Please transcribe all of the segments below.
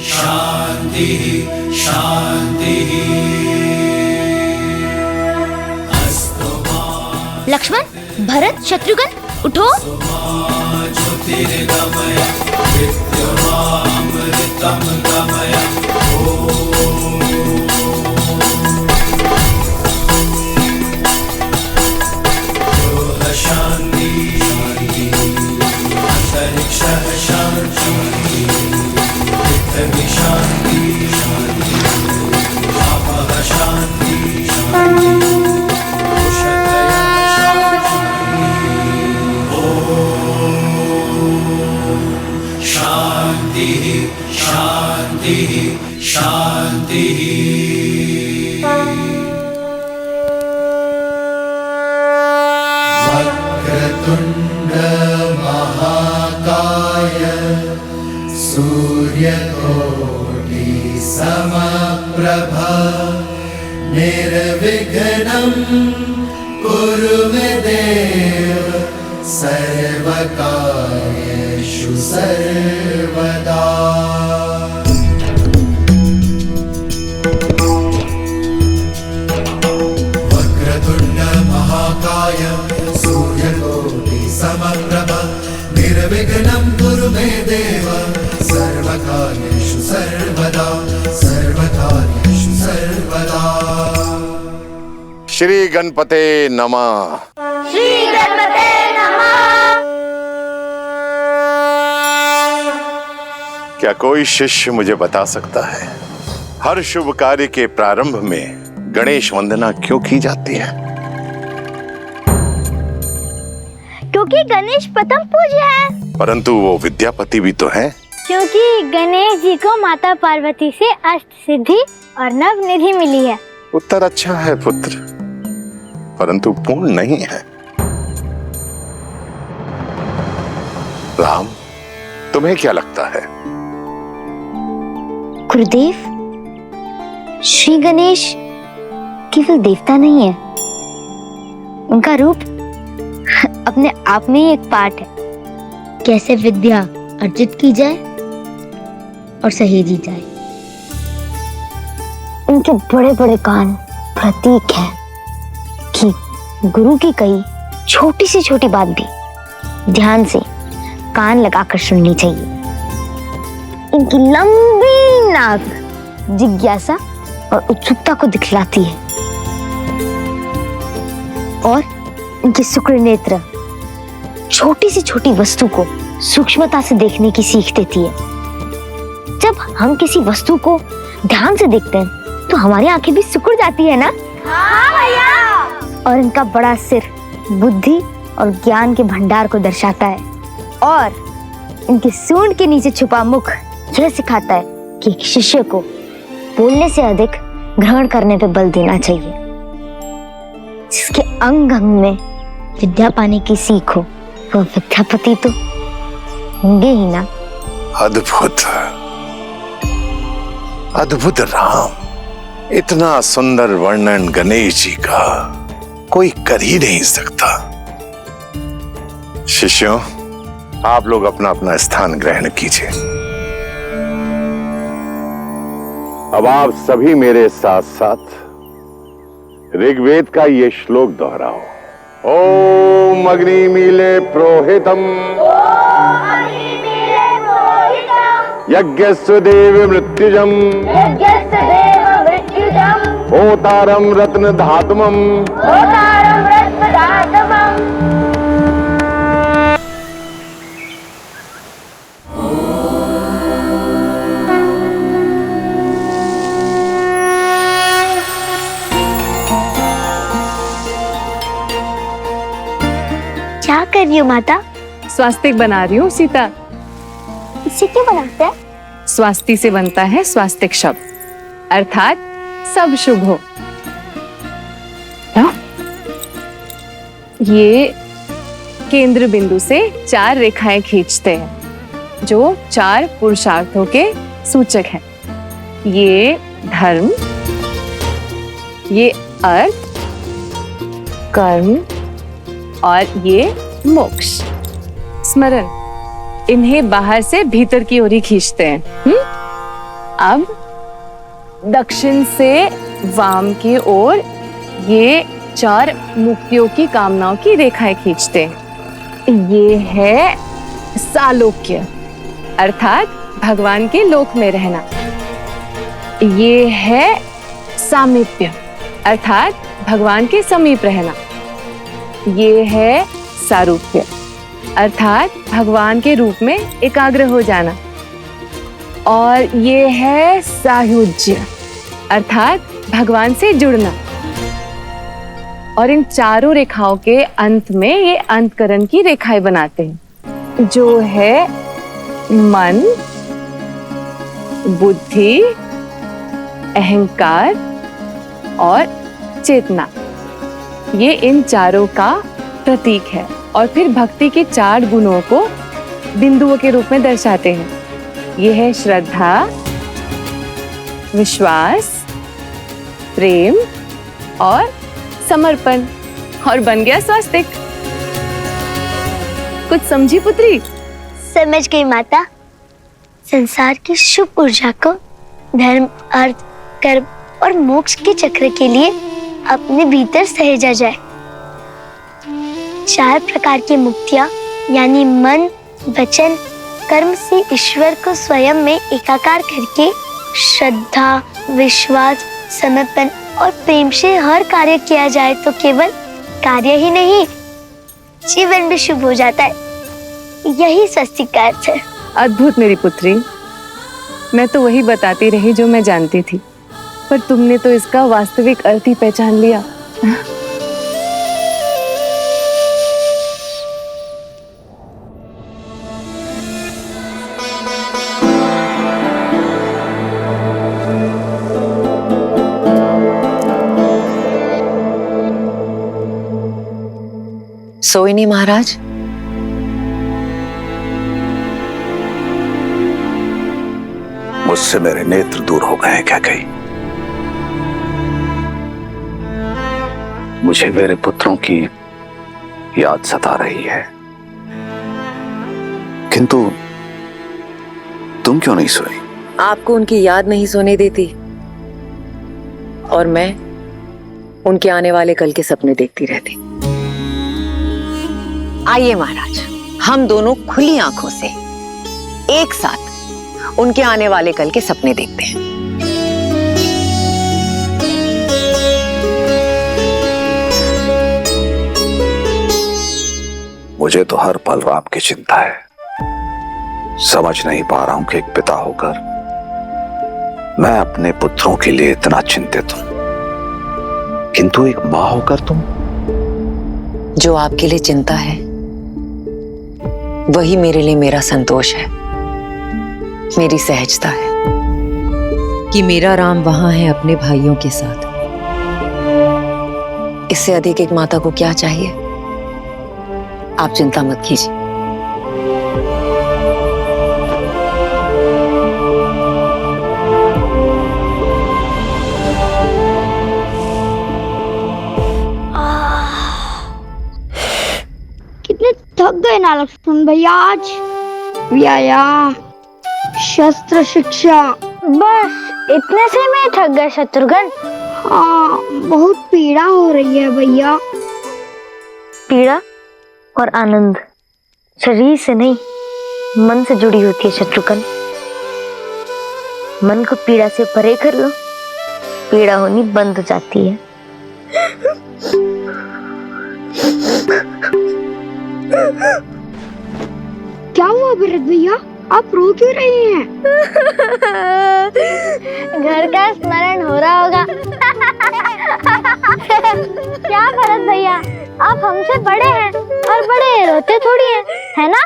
शांति शांति। लक्ष्मण, भरत, शत्रुघ्न, उठो। ज्योतिर्गमय विद्यमामृतं गमय। शांति शांति अंतरिक्षः शांति पृथ्वी शांति शांति आपः शांति शांति उषतयः शांति। ओम शांति शांति शांति। वक्रतुंड महाकाय सूर्यकोटि समप्रभा निर्विघ्नं कुरु मे देव सर्वकार्येषु सर्वदा। वक्रतुंड महाकाय सूर्यकोटि समप्रभा निर्विघ्नं कुरु मे देव सर्वकार्येषु सर्वदा सर्वकार्येषु सर्वदा। श्री गणपते नमः। श्री गणपते नमः। क्या कोई शिष्य मुझे बता सकता है हर शुभ कार्य के प्रारंभ में गणेश वंदना क्यों की जाती है? क्योंकि गणेश प्रथम पूज्य है। परंतु वो विद्यापति भी तो हैं। क्योंकि गणेश जी को माता पार्वती से अष्ट सिद्धि और नव निधि मिली है। उत्तर अच्छा है पुत्र, परंतु पूर्ण नहीं है। राम, तुम्हें क्या लगता है? गुरुदेव, श्री गणेश केवल देवता नहीं है, उनका रूप अपने आप में ही एक पाठ है। कैसे विद्या अर्जित की जाए और सहेजी जाए। उनके बड़े बड़े कान प्रतीक है कि गुरु की कही छोटी से छोटी बात भी ध्यान से कान लगाकर सुननी चाहिए। इनकी लंबी नाक जिज्ञासा और उत्सुकता को दिखलाती है और इनके शुक्र नेत्र छोटी से छोटी वस्तु को सूक्ष्मता से देखने की सीख देती है। जब हम किसी वस्तु को ध्यान से देखते हैं तो हमारी आंखें भी सिकुड़ जाती है ना? हाँ भैया। और इनका बड़ा सिर बुद्धि और ज्ञान के भंडार को दर्शाता है और इनके सूंड के नीचे छुपा मुख यह सिखाता है कि एक शिष्य को बोलने से अधिक ग्रहण करने पे बल देना चाहिए। जिसके अंग अंग में विद्या पाने की सीख हो वो विद्यापति तो होंगे ही ना। अद्भुत अद्भुत राम, इतना सुंदर वर्णन गणेश जी का कोई कर ही नहीं सकता। शिष्यों, आप लोग अपना अपना स्थान ग्रहण कीजिए। अब आप सभी मेरे साथ साथ ऋग्वेद का ये श्लोक दोहराओ। ओम अग्निमीले प्रोहितम यज्ञस्य देव मृत्युजम होतारम रत्न धातुमम। क्या कर रही हो माता? स्वास्तिक बना रही हूँ सीता। इसे क्यों बनाते हैं? स्वास्ति से बनता है स्वास्तिक शब्द, अर्थात सब शुभ हो। ये केंद्र बिंदु से 4 रेखाएं खींचते हैं जो 4 पुरुषार्थों के सूचक हैं। ये धर्म, ये अर्थ, कर्म और ये मोक्ष। स्मरण, इन्हें बाहर से भीतर की ओर ही खींचते हैं। अब दक्षिण से वाम की ओर ये 4 मुक्तियों की कामनाओं की रेखाएं खींचते हैं। ये है सालोक्य, अर्थात भगवान के लोक में रहना। ये है सामीप्य, अर्थात भगवान के समीप रहना। ये है सारूप्य, अर्थात भगवान के रूप में एकाग्र हो जाना। और ये है सायुज्य, अर्थात भगवान से जुड़ना। और इन चारों रेखाओं के अंत में ये अंतकरण की रेखाएं बनाते हैं, जो है मन, बुद्धि, अहंकार और चेतना। ये इन चारों का प्रतीक है और फिर भक्ति के 4 गुणों को बिंदुओं के रूप में दर्शाते हैं। ये है श्रद्धा, विश्वास, प्रेम और समर्पण। और बन गया स्वास्तिक। कुछ समझी पुत्री? समझ गई माता। संसार की शुभ ऊर्जा को धर्म, अर्थ, कर्म और मोक्ष के चक्र के लिए अपने भीतर सहेजा जाए। 4 प्रकार की मुक्तियां यानी मन, वचन, कर्म से ईश्वर को स्वयं में एकाकार करके श्रद्धा, विश्वास, समर्पण और प्रेम से हर कार्य किया जाए तो केवल कार्य ही नहीं, जीवन भी शुभ हो जाता है। यही स्वस्तिक का अर्थ है। अद्भुत मेरी पुत्री। मैं तो वही बताती रही जो मैं जानती थी, पर तुमने तो इसका वास्तविक अर्थ ही पहचान लिया। सोए नहीं महाराज? मुझसे मेरे नेत्र दूर हो गए हैं क्या कहीं? मुझे मेरे पुत्रों की याद सता रही है, किंतु तुम क्यों नहीं सोई? आपको उनकी याद नहीं सोने देती और मैं उनके आने वाले कल के सपने देखती रहती। आइए महाराज, हम दोनों खुली आंखों से एक साथ उनके आने वाले कल के सपने देखते हैं। मुझे तो हर पल राम की चिंता है। समझ नहीं पा रहा हूं कि एक पिता होकर मैं अपने पुत्रों के लिए इतना चिंतित हूं, किंतु एक मां होकर तुम। जो आपके लिए चिंता है वही मेरे लिए मेरा संतोष है, मेरी सहजता है कि मेरा राम वहां है अपने भाइयों के साथ। इससे अधिक एक माता को क्या चाहिए? आप चिंता मत कीजिए। कितने थक गए ना लक्ष्मण भैया आज। व्यायाम, शस्त्र शिक्षा, बस इतने से मैं थक गए शत्रुघ्न। हाँ बहुत पीड़ा हो रही है भैया। पीड़ा और आनंद शरीर से नहीं, मन से जुड़ी होती है शत्रुघ्न। मन को पीड़ा से परे कर लो, पीड़ा होनी बंद हो जाती है। क्या हुआ भरत भैया, आप रो क्यों रहे हैं? घर का स्मरण हो रहा होगा। क्या भरत भैया, आप हमसे बड़े हैं और बड़े रोते थोड़ी हैं, है ना?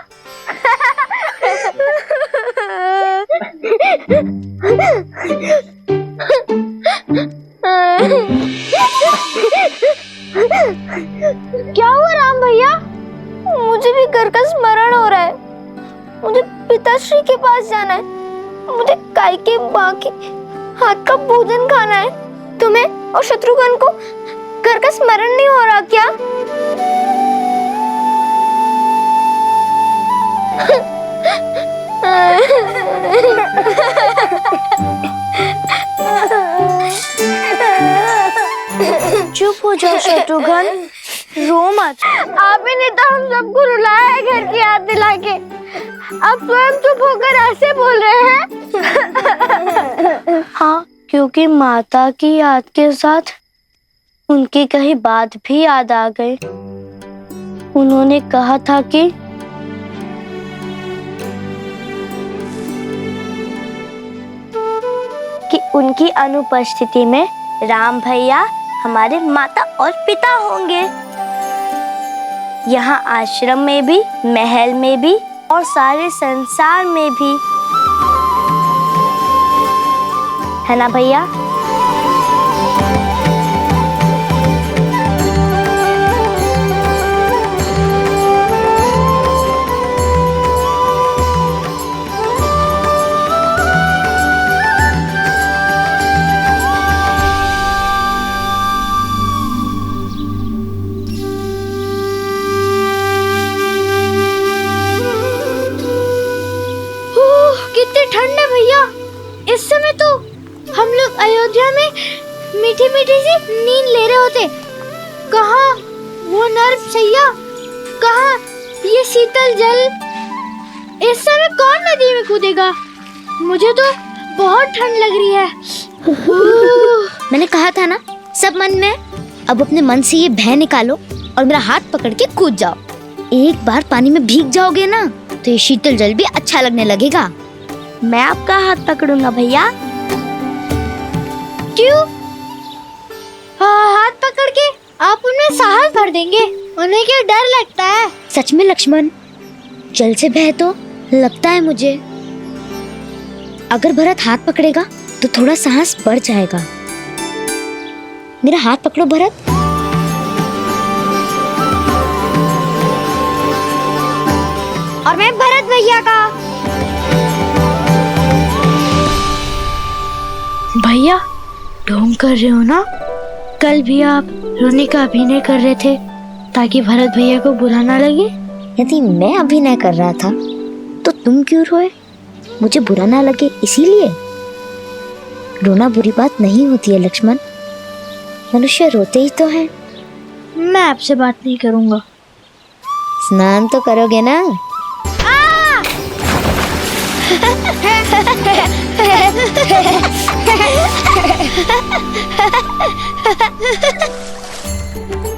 क्या हुआ राम भैया? मुझे भी घर का स्मरण हो रहा है। मुझे पिताश्री के पास जाना है। मुझे काई के माँ के हाथ का भोजन खाना है। तुम्हें और शत्रुघ्न को घर का स्मरण नहीं हो रहा क्या? चुप हो जाओ शत्रुघ्न, रो मत। आप ही ने तो हम सबको रुलाया है घर की याद दिला के। आप स्वयं चुप होकर ऐसे बोल रहे हैं। हाँ, क्योंकि माता की याद के साथ उनकी कही बात भी याद आ गई। उन्होंने कहा था कि उनकी अनुपस्थिति में राम भैया हमारे माता और पिता होंगे। यहाँ आश्रम में भी, महल में भी और सारे संसार में भी, है ना भैया? कितनी ठंड है भैया। इस समय तो हम लोग अयोध्या में मीठी मीठी सी नींद ले रहे होते। कहाँ वो नर्म सैया, कहाँ ये शीतल जल। इस समय कौन नदी में कूदेगा? मुझे तो बहुत ठंड लग रही है। मैंने कहा था ना, सब मन में। अब अपने मन से ये भय निकालो और मेरा हाथ पकड़ के कूद जाओ। एक बार पानी में भीग जाओगे ना तो ये शीतल जल भी अच्छा लगने लगेगा। मैं आपका हाथ पकड़ूंगा भैया। क्यों? हाथ पकड़ के आप उनमें साहस भर देंगे। उन्हें क्या डर लगता है? सच में लक्ष्मण, जल से भय तो लगता है मुझे। अगर भरत हाथ पकड़ेगा तो थोड़ा साहस बढ़ जाएगा। मेरा हाथ पकड़ो भरत। और मैं भरत भैया का। भैया, ढोंग कर रहे हो ना? कल भी आप रोने का अभिनय कर रहे थे ताकि भरत भैया को बुरा ना लगे। यदि मैं अभिनय कर रहा था तो तुम क्यों रोए? मुझे बुरा ना लगे इसीलिए? रोना बुरी बात नहीं होती है लक्ष्मण, मनुष्य रोते ही तो हैं। मैं आपसे बात नहीं करूंगा। स्नान तो करोगे ना?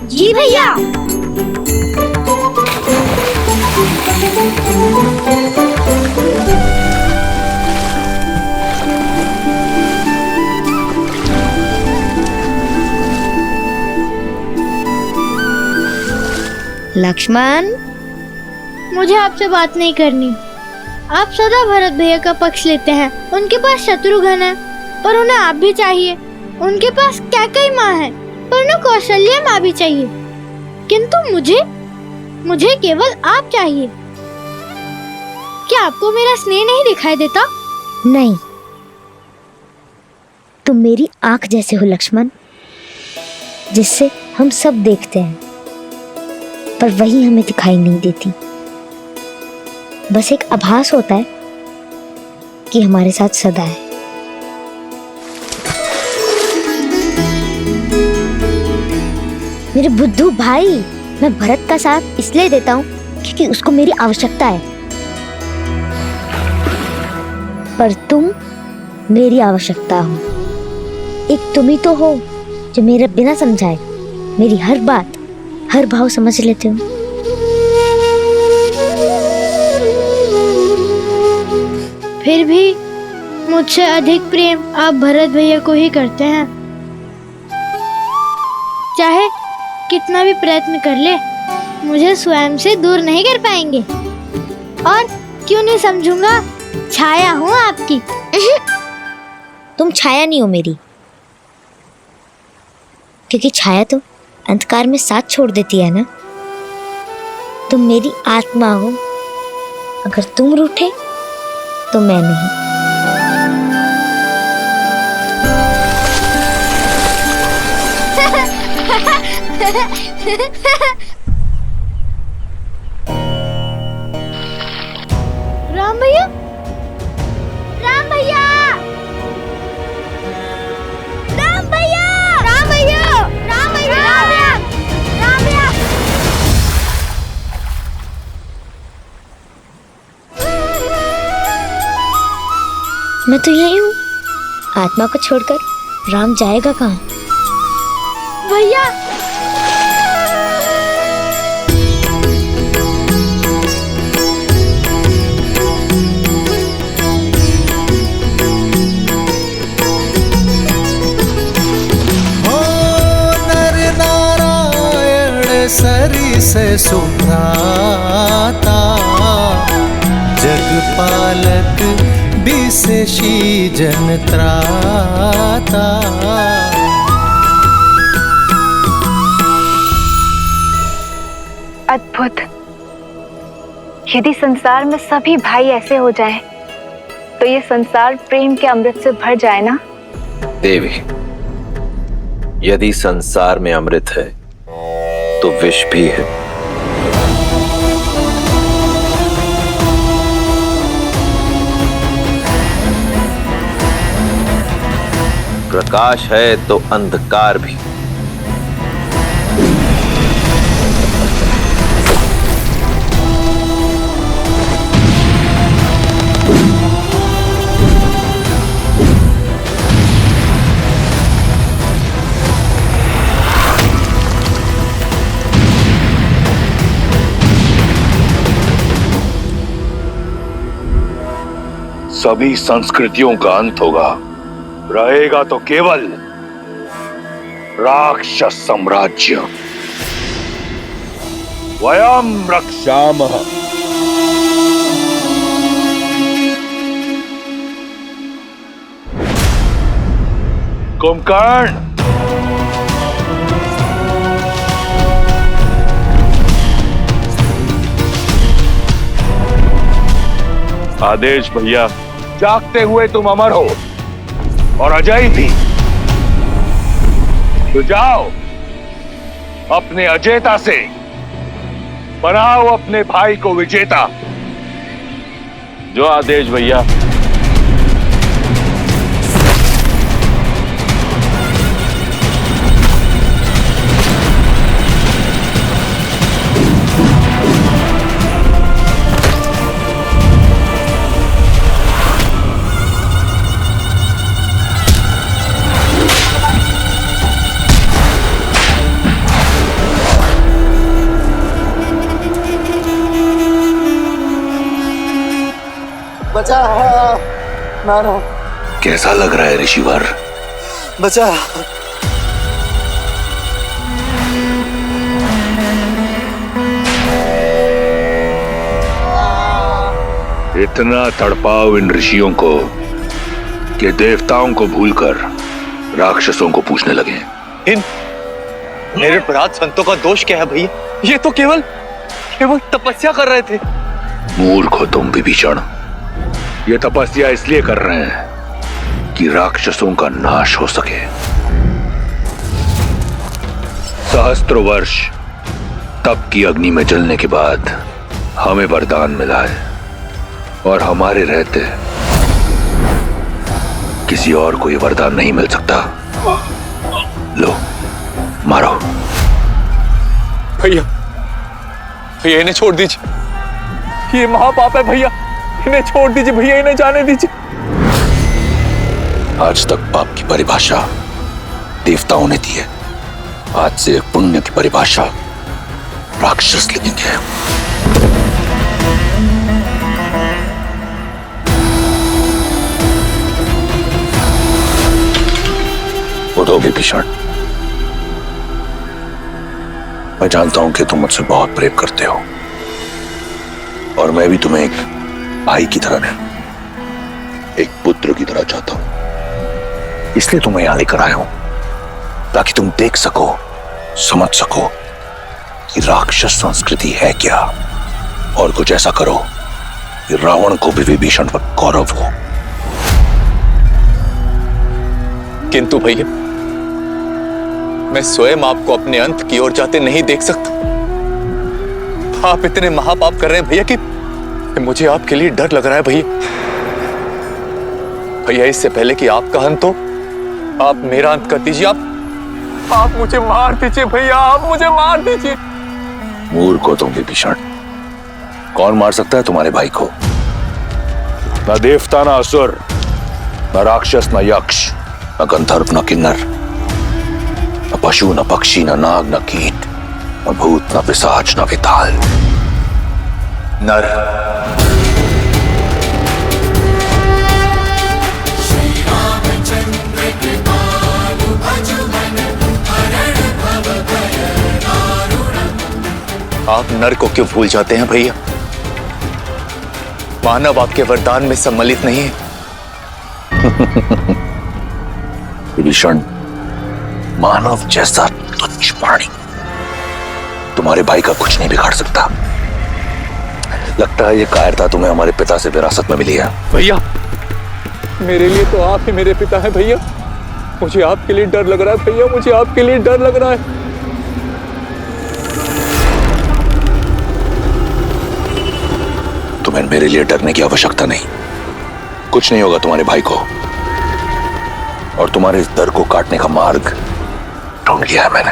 जी भैया। लक्ष्मण, मुझे आपसे बात नहीं करनी। आप सदा भरत भैया का पक्ष लेते हैं। उनके पास शत्रुघ्न है पर उन्हें आप भी चाहिए। उनके पास कैकेयी माँ है पर उन्हें कौशल्या माँ भी चाहिए। किंतु मुझे केवल आप चाहिए। क्या आपको मेरा स्नेह नहीं दिखाई देता? नहीं, तुम मेरी आंख जैसे हो लक्ष्मण, जिससे हम सब देखते हैं पर वही हमें दिखाई नहीं देती। बस एक आभास होता है कि हमारे साथ सदा है। मेरे बुद्धू भाई, मैं भरत का साथ इसलिए देता हूँ क्योंकि उसको मेरी आवश्यकता है, पर तुम मेरी आवश्यकता हो। एक तुम ही तो हो जो मेरे बिना समझाए मेरी हर बात, हर भाव समझ लेते हो। फिर भी मुझसे अधिक प्रेम आप भरत भैया को ही करते हैं। चाहे कितना भी प्रयत्न कर ले, मुझे स्वयं से दूर नहीं कर पाएंगे। और क्यों नहीं समझूंगा, छाया हूँ आपकी। तुम छाया नहीं हो मेरी, क्योंकि छाया तो अंधकार में साथ छोड़ देती है ना। तुम मेरी आत्मा हो। अगर तुम रूठे तो मैं नहीं। राम भैया, मैं तो यही हूँ। आत्मा को छोड़कर राम जाएगा कहाँ? भैया हो नर नारायण सरी से सुभ्राता, जगपालक विशेषी जन त्राता। अद्भुत। यदि संसार में सभी भाई ऐसे हो जाएं, तो ये संसार प्रेम के अमृत से भर जाए ना। देवी, यदि संसार में अमृत है तो विष भी है। प्रकाश है तो अंधकार भी। सभी संस्कृतियों का अंत होगा, रहेगा तो केवल राक्षस साम्राज्य। वयम रक्षामः। कुंभकर्ण, आदेश भैया, जागते हुए तुम अमर हो और अजय भी। तो जाओ, अपने अजेता से बनाओ अपने भाई को विजेता। जो आदेश भैया। बचा नारा। कैसा लग रहा है ऋषिवर? बचा। इतना तड़पाओ इन ऋषियों को कि देवताओं को भूलकर राक्षसों को पूछने लगे। इन निरपराध संतों का दोष क्या है भैया? ये तो केवल तपस्या कर रहे थे। मूर्ख हो तुम विभीषण। ये तपस्या इसलिए कर रहे हैं कि राक्षसों का नाश हो सके। सहस्त्रों वर्ष तप की अग्नि में जलने के बाद हमें वरदान मिला है, और हमारे रहते किसी और को ये वरदान नहीं मिल सकता। लो, मारो। भैया, भैया इन्हें छोड़ दीजिए। ये महापाप है भैया, इन्हें छोड़ दीजिए भैया, इन्हें जाने दीजिए। आज तक पाप की परिभाषा देवताओं ने दी है, आज से पुण्य की परिभाषा राक्षस लिखेंगे। उठो विभीषण, मैं जानता हूं कि तुम मुझसे बहुत प्रेम करते हो, और मैं भी तुम्हें एक भाई की तरह नहीं, एक पुत्र की तरह चाहता हूं। इसलिए तुम्हें यहां लेकर आया हूं, ताकि तुम देख सको, समझ सको कि राक्षस संस्कृति है क्या, और कुछ ऐसा करो कि रावण को भी विभीषण पर गौरव हो। किंतु भैया, मैं स्वयं आपको अपने अंत की ओर जाते नहीं देख सकता। आप इतने महापाप कर रहे हैं भैया कि मुझे आपके लिए डर लग रहा है भैया। भैया, इससे पहले कि आपका अंत हो, आप मेरा अंत कर दीजिए। आप मुझे मार दीजिए भैया, आप मुझे मार दीजिए। मूर्ख हो तुम विभीषण। कौन मार सकता है तुम्हारे भाई को? ना देवता ना असुर, न राक्षस न यक्ष न गंधर्व न किन्नर, न पशु न पक्षी न नाग न कीट न भूत न पिशाच न विताल, नर आप नर को क्यों भूल जाते हैं भैया? मानव आपके वरदान में सम्मिलित नहीं है। विभीषण, मानव जैसा तुच्छ प्राणी तुम्हारे भाई का कुछ नहीं बिगाड़ सकता। लगता है ये कायरता तुम्हें हमारे पिता से विरासत में मिली है। भैया, मेरे लिए तो आप ही मेरे पिता हैं भैया। मुझे आपके लिए डर लग रहा है भैया, मुझे आपके लिए डर लग रहा है। तुम्हें मेरे लिए डरने की आवश्यकता नहीं। कुछ नहीं होगा तुम्हारे भाई को, और तुम्हारे इस डर को काटने का मार्ग ढूंढ लिया है मैंने।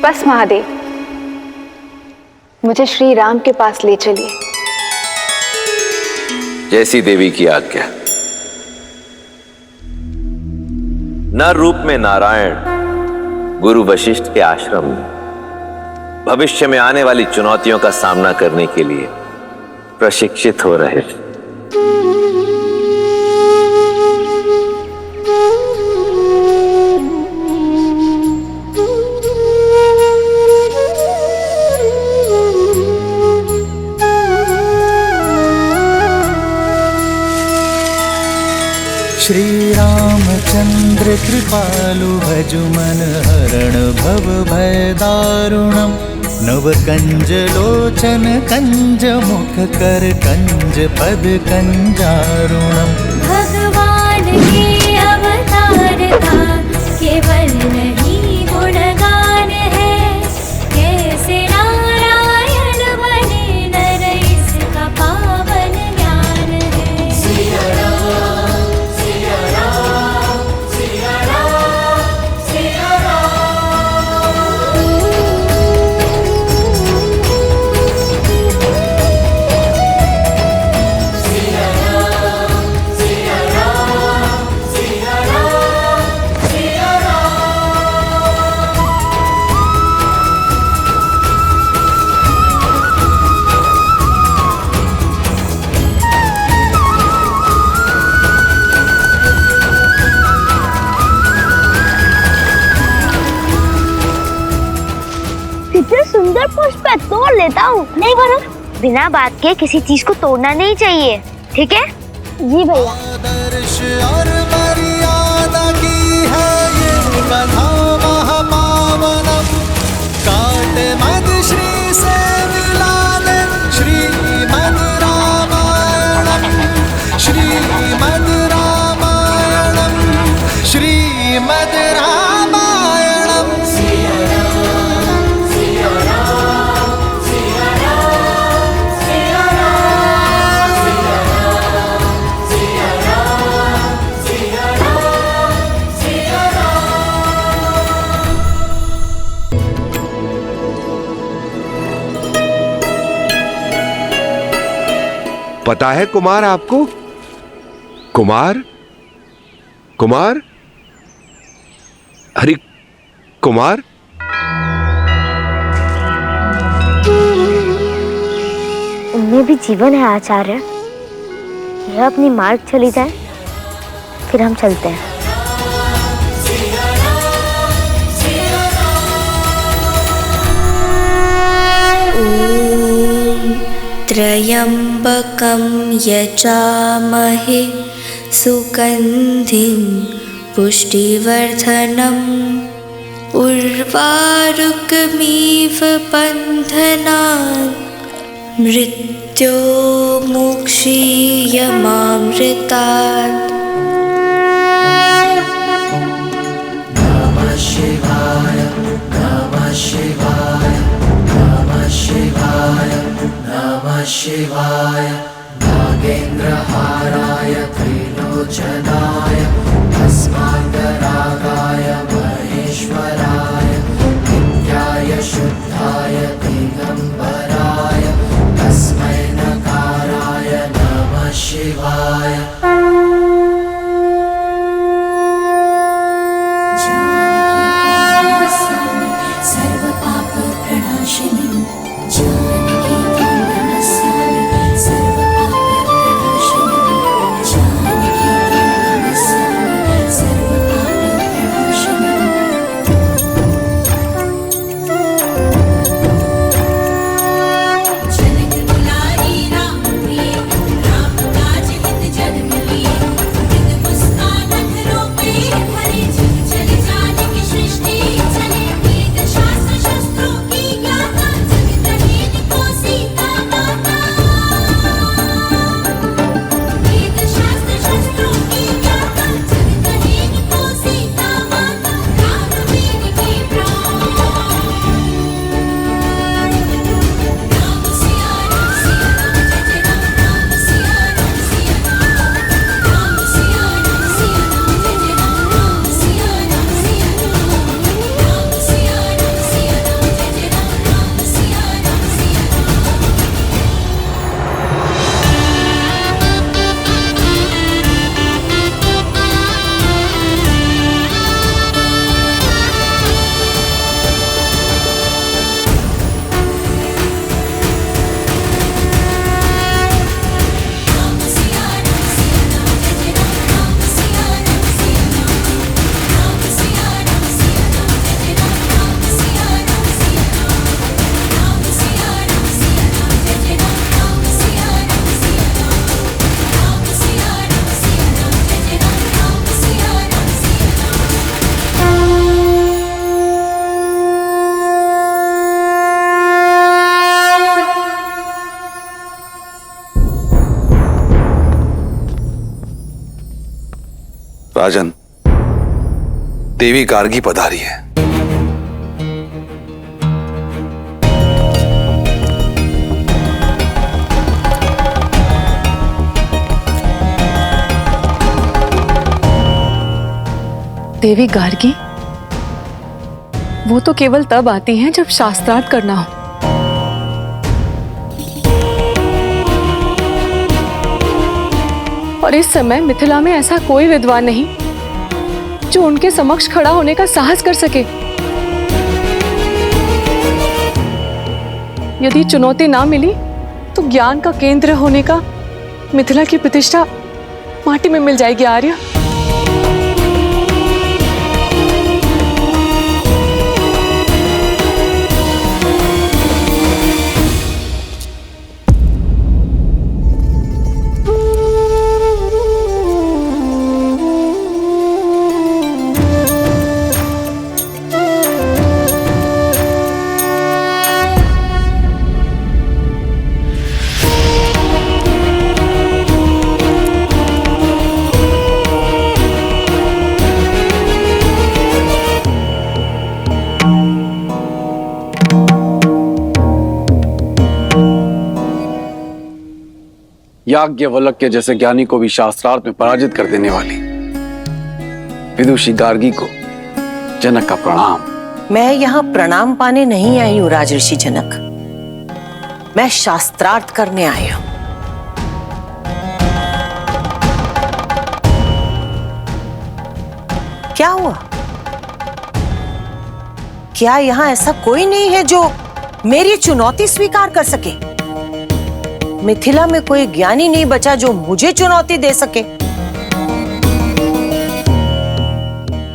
बस महादेव, मुझे श्री राम के पास ले चलिए। जैसी देवी की आज्ञा। नर रूप में नारायण गुरु वशिष्ठ के आश्रम में भविष्य में आने वाली चुनौतियों का सामना करने के लिए प्रशिक्षित हो रहे थे। श्री रामचंद्र कृपालु भजु मन हरण भव भय दारुणम, नव कंज लोचन कंज मुख कर कंज पद कंजारुणम। भगवान के अवतार का केवल नहीं गुणगान है, कैसे नारायण बने नर इसका पावन ज्ञान है। सिया राम, सिया राम, सिया राम, सिया राम। सिया राम, सिया राम, सिया राम, सिया राम। कितने सुंदर पुष्प है, तोड़ लेता हूँ। नहीं भरत, बिना बात के किसी चीज को तोड़ना नहीं चाहिए, ठीक है? जी भैया। आदर्श और मर्यादा की है ये कथा महापावनम, काट मद श्री से मिला दे श्रीमद् रामायणम, श्रीमद् रामायणम, श्रीमद् रामायणम। सिया राम, सिया राम, सिया राम, सिया राम, सिया राम, सिया राम, सिया राम, सिया राम। पता है कुमार आपको? कुमार, कुमार, अरे कुमार, उनमें भी जीवन है आचार्य। यह अपनी मार्ग चली जाए, फिर हम चलते हैं। त्र्यम्बकं यजामहे सुगन्धिं पुष्टिवर्धनम् उर्वारुकमिव बन्धनान् मृत्योर्मुक्षीयमामृतात्। नमः शिवाय, नमः शिवाय, नमः शिवाय, नमः शिवाय। नागेन्द्रहाराय त्रिलोचनाय भस्मान्तरागाय महेश्वराय नित्याय शुद्धाय दिगम्बराय राजन, देवी गार्गी पधारी है। देवी गार्गी? वो तो केवल तब आती हैं जब शास्त्रार्थ करना हो। और इस समय मिथिला में ऐसा कोई विद्वान नहीं जो उनके समक्ष खड़ा होने का साहस कर सके। यदि चुनौती ना मिली तो ज्ञान का केंद्र होने का मिथिला की प्रतिष्ठा माटी में मिल जाएगी। आर्य, याज्ञवल्क्य जैसे ज्ञानी को भी शास्त्रार्थ में पराजित कर देने वाली विदुषी गार्गी को जनक का प्रणाम। मैं यहाँ प्रणाम पाने नहीं आई हूँ राजऋषि जनक, मैं शास्त्रार्थ करने आई हूँ। क्या हुआ? क्या यहाँ ऐसा कोई नहीं है जो मेरी चुनौती स्वीकार कर सके? मिथिला में कोई ज्ञानी नहीं बचा जो मुझे चुनौती दे सके।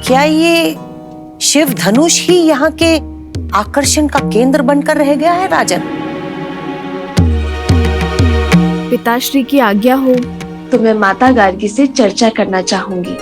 क्या ये शिव धनुष ही यहाँ के आकर्षण का केंद्र बनकर रह गया है राजन? पिताश्री की आज्ञा हो तो मैं माता गार्गी से चर्चा करना चाहूंगी।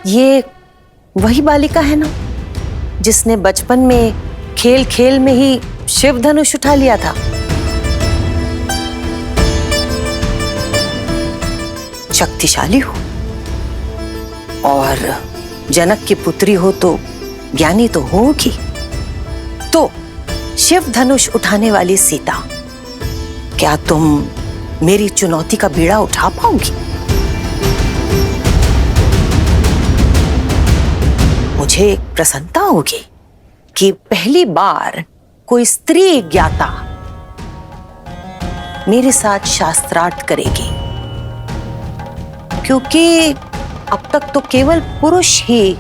ये वही बालिका है ना जिसने बचपन में खेल खेल में ही शिव धनुष उठा लिया था? शक्तिशाली हो और जनक की पुत्री हो तो ज्ञानी तो होगी। तो शिव धनुष उठाने वाली सीता, क्या तुम मेरी चुनौती का बीड़ा उठा पाओगी? मुझे एक प्रसन्नता होगी कि पहली बार कोई स्त्री ज्ञाता मेरे साथ शास्त्रार्थ करेगी, क्योंकि अब तक तो केवल पुरुष ही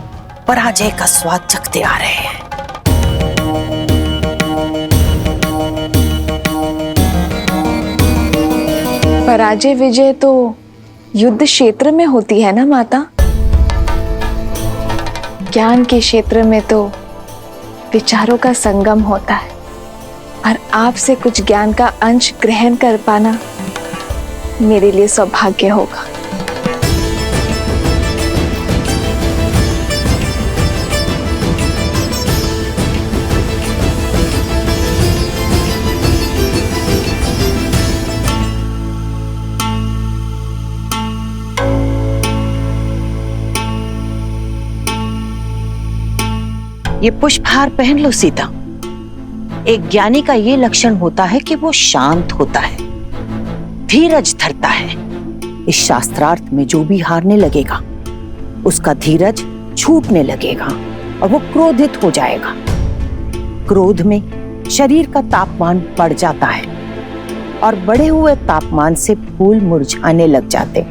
पराजय का स्वाद चखते आ रहे हैं। पराजय विजय तो युद्ध क्षेत्र में होती है ना माता? ज्ञान के क्षेत्र में तो विचारों का संगम होता है, और आपसे कुछ ज्ञान का अंश ग्रहण कर पाना मेरे लिए सौभाग्य होगा। ये पुष्पहार पहन लो सीता। एक ज्ञानी का ये लक्षण होता है कि वो शांत होता है, धीरज धरता है। इस शास्त्रार्थ में जो भी हारने लगेगा उसका धीरज छूटने लगेगा और वो क्रोधित हो जाएगा। क्रोध में शरीर का तापमान बढ़ जाता है और बढ़े हुए तापमान से फूल मुरझाने लग जाते।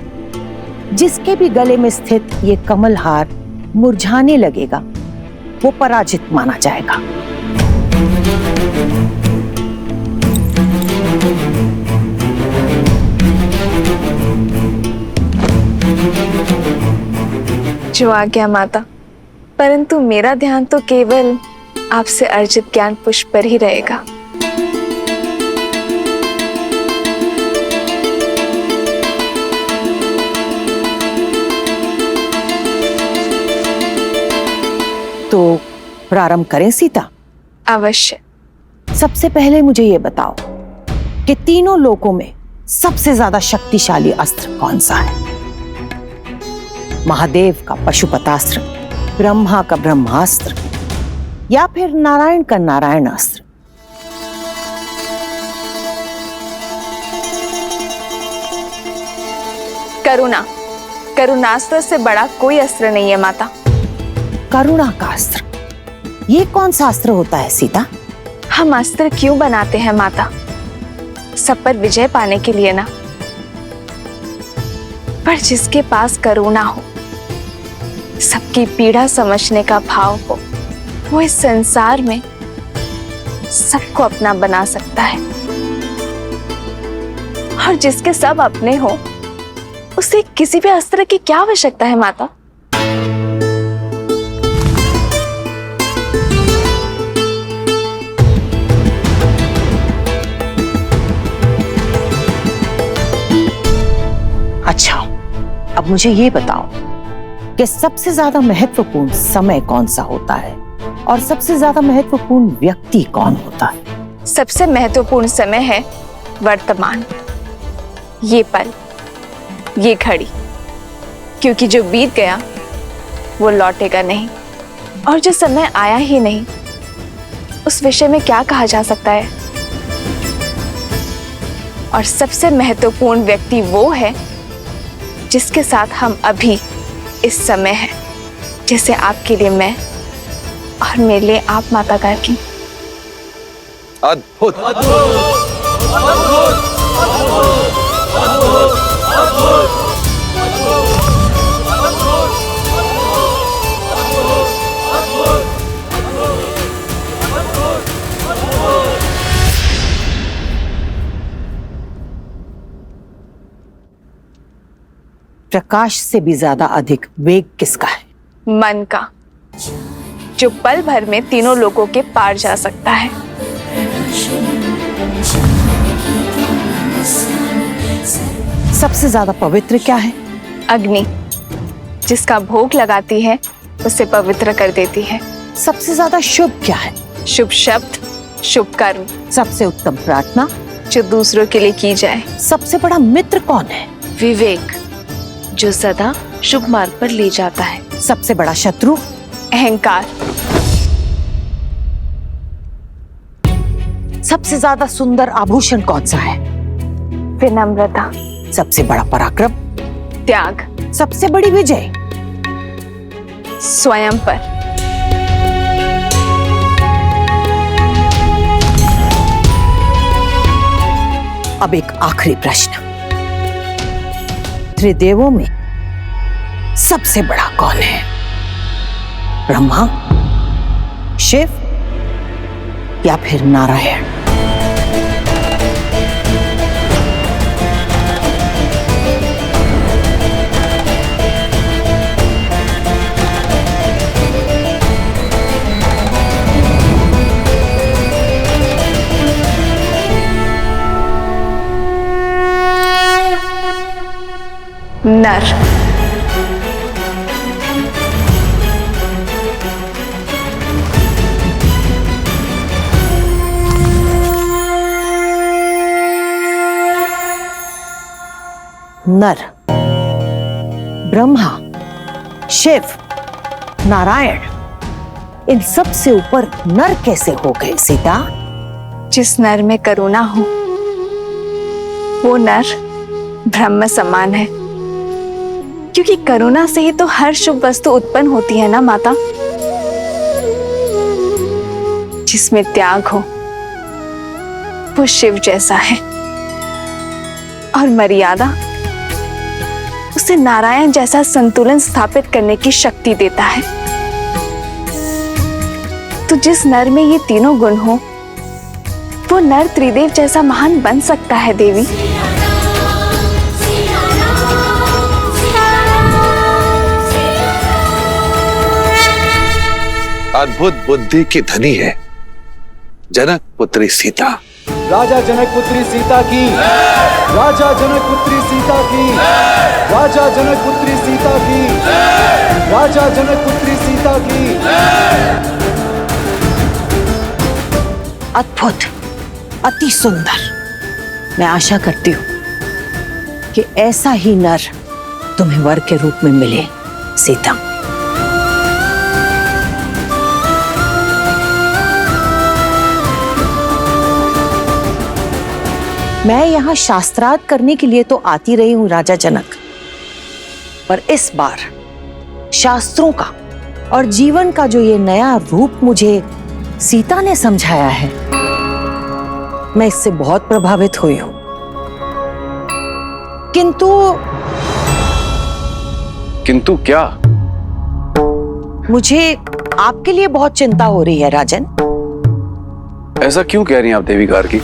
जिसके भी गले में स्थित ये कमल हार मुरझाने लगेगा वो पराजित माना जाएगा। जो आ गया माता, परंतु मेरा ध्यान तो केवल आपसे अर्जित ज्ञान पुष्प पर ही रहेगा। तो प्रारंभ करें सीता? अवश्य। सबसे पहले मुझे ये बताओ कि तीनों लोकों में सबसे ज्यादा शक्तिशाली अस्त्र कौन सा है? महादेव का पशुपतास्त्र, ब्रह्मा का ब्रह्मास्त्र, या फिर नारायण का नारायण अस्त्र? करुणा, करुणास्त्र से बड़ा कोई अस्त्र नहीं है माता। करुणा का अस्त्र, ये कौन सा अस्त्र होता है सीता? हम अस्त्र क्यों बनाते हैं माता? सब पर विजय पाने के लिए ना। पर जिसके पास करुणा हो, सबकी पीड़ा समझने का भाव हो, वो इस संसार में सबको अपना बना सकता है। और जिसके सब अपने हो, उसे किसी भी अस्त्र की क्या आवश्यकता है माता? अच्छा, अब मुझे ये बताओ कि सबसे ज्यादा महत्वपूर्ण समय कौन सा होता है और सबसे ज्यादा महत्वपूर्ण व्यक्ति कौन होता है? सबसे महत्वपूर्ण समय है वर्तमान, ये पल, ये घड़ी, क्योंकि जो बीत गया वो लौटेगा नहीं, और जो समय आया ही नहीं उस विषय में क्या कहा जा सकता है। और सबसे महत्वपूर्ण व्यक्ति वो है जिसके साथ हम अभी इस समय हैं, जैसे आपके लिए मैं और मेरे लिए आप माता गार्गी। अद्भुत, प्रकाश से भी ज्यादा अधिक वेग किसका है? मन का, जो पल भर में तीनों लोगों के पार जा सकता है। सबसे ज्यादा पवित्र क्या है? अग्नि, जिसका भोग लगाती है उसे पवित्र कर देती है। सबसे ज्यादा शुभ क्या है? शुभ शब्द, शुभ कर्म। सबसे उत्तम प्रार्थना, जो दूसरों के लिए की जाए। सबसे बड़ा मित्र कौन है? विवेक, जो सदा शुभ मार्ग पर ले जाता है। सबसे बड़ा शत्रु? अहंकार। सबसे ज्यादा सुंदर आभूषण कौन सा है? विनम्रता। सबसे बड़ा पराक्रम? त्याग। सबसे बड़ी विजय? स्वयं पर। अब एक आखिरी प्रश्न, त्रिदेवों में सबसे बड़ा कौन है? ब्रह्मा, शिव या फिर नारायण? नर। नर, ब्रह्मा, शिव, नारायण, इन सब से ऊपर नर कैसे हो गए सीता? जिस नर में करुणा हो वो नर ब्रह्म समान है, क्योंकि करुणा से ही तो हर शुभ वस्तु उत्पन्न होती है ना माता। जिसमें त्याग हो वो शिव जैसा है, और मर्यादा उसे नारायण जैसा संतुलन स्थापित करने की शक्ति देता है। तो जिस नर में ये तीनों गुण हो वो नर त्रिदेव जैसा महान बन सकता है देवी। अद्भुत बुद्धि की धनी है जनक पुत्री सीता। राजा जनक पुत्री सीता की, राजा जनक पुत्री सीता की, राजा जनक पुत्री सीता की, राजा जनक पुत्री सीता की। अद्भुत, अति सुंदर। मैं आशा करती हूँ कि ऐसा ही नर तुम्हें वर के रूप में मिले सीता। मैं यहाँ शास्त्रार्थ करने के लिए तो आती रही हूँ राजा जनक, पर इस बार शास्त्रों का और जीवन का जो ये नया रूप मुझे सीता ने समझाया है, मैं इससे बहुत प्रभावित हुई हूं। किंतु क्या? मुझे आपके लिए बहुत चिंता हो रही है राजन। ऐसा क्यों कह रही हैं आप देवी गार्गी?